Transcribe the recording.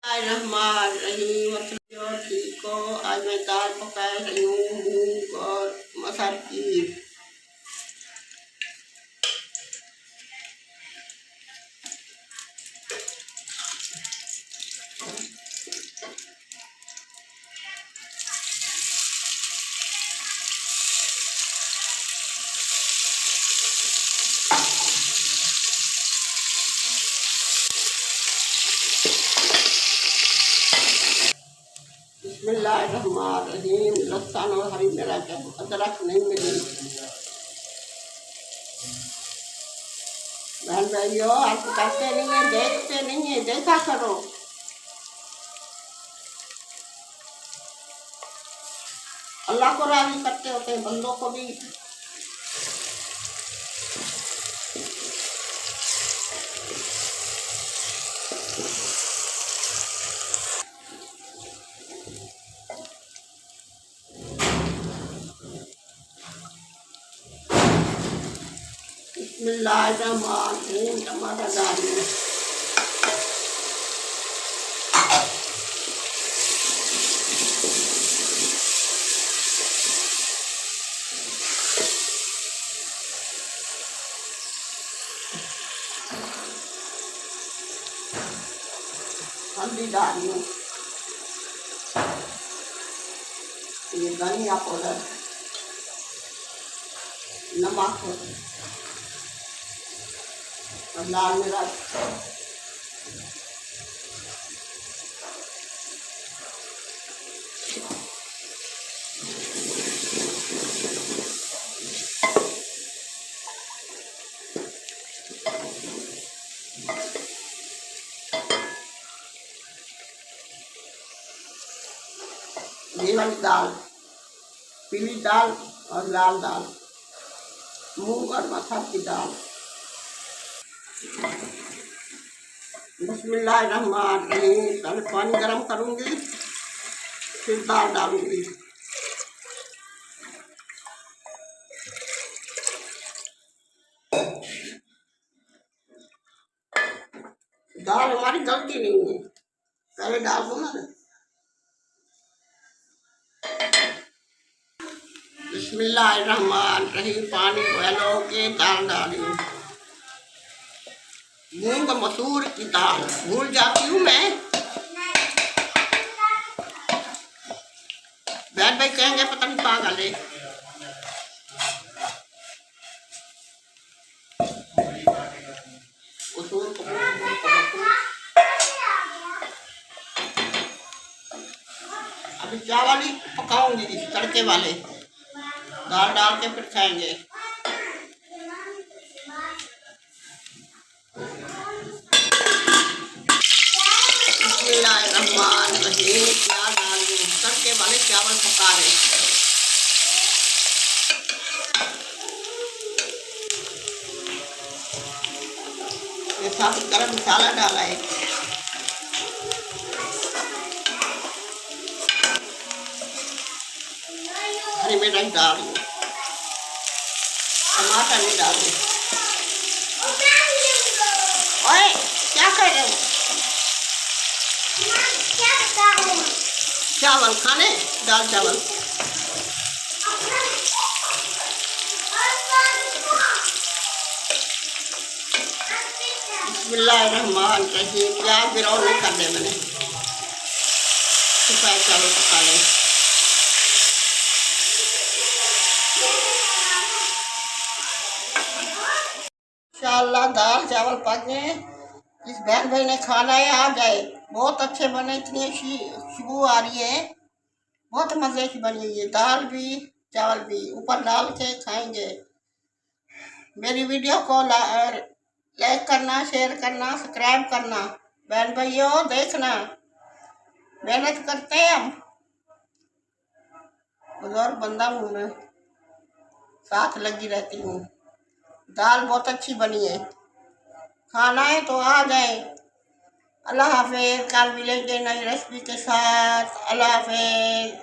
रहीम ठीक हो। आज मैं दाल पका रही हूँ, मूंग और मसार की। बिस्मिल्लाहिर्रहमानिर्रहीम। लहसुन और हरी मिर्च, अदरक नहीं मिली। बहन भाइयों, आप करते नहीं है, देखते नहीं है, देखा करो। अल्लाह को राजी करते होते हैं, बंदों को भी। बिस्मिल्लाहिर्रहमानिर्रहीम। टमाटर डालिए। हल्दी डालिए। ये धनिया पाउडर, नमक और लाल मिर्च। ये वाली दाल, पीली दाल और लाल दाल, मूंग और मसार की दाल। बिस्मिल्लाहिर्रहमानिर्रहीम। पहले पानी गरम करूँगी, फिर दाल डालूँगी। दाल हमारी गलती नहीं है, पहले डाल दो ना। बिस्मिल्लाहिर्रहमानिर्रहीम। पानी बॉयल हो के दाल डाली। मूंग मसूर की दाल भूल जाती हूँ मैं। बहन भाई कहेंगे पता नहीं पागल है। अभी चावल ही पकाऊंगी तड़के वाले, दाल डाल के फिर खाएंगे। बिस्मिल्लाहिर्रहमानिर्रहीम। प्याज डाल दूँ, तड़के वाले चावल पका रहे। ये साबुत गरम मसाला डाला है। हरी मिर्च डाल दूँ, टमाटर नहीं डाल दूँ। ओए क्या कर रहे हो? चावल खाने, दाल चावल। बिस्मिल्लाहिर्रहमानिर्रहीम। प्याज ब्राउन नहीं कर दे मैंने, सफेद चावल पका लें। इंशाअल्लाह दाल चावल पक गए। इस बहन भाई ने खाना है, आ जाए। बहुत अच्छे बने, इतनी खुशबू आ रही है, बहुत मज़े की बनी है। दाल भी चावल भी ऊपर डाल के खाएंगे। मेरी वीडियो को लाइक करना, शेयर करना, सब्सक्राइब करना। बहन भाइयों देखना, मेहनत करते हैं हम, बुजुर्ग बंदा हूँ मैं, साथ लगी रहती हूँ। दाल बहुत अच्छी बनी है, खाना है तो आ जाए। अल्लाह हाफिज़। कल मिलेंगे नई रेसिपी के साथ। अल्लाह हाफिज़।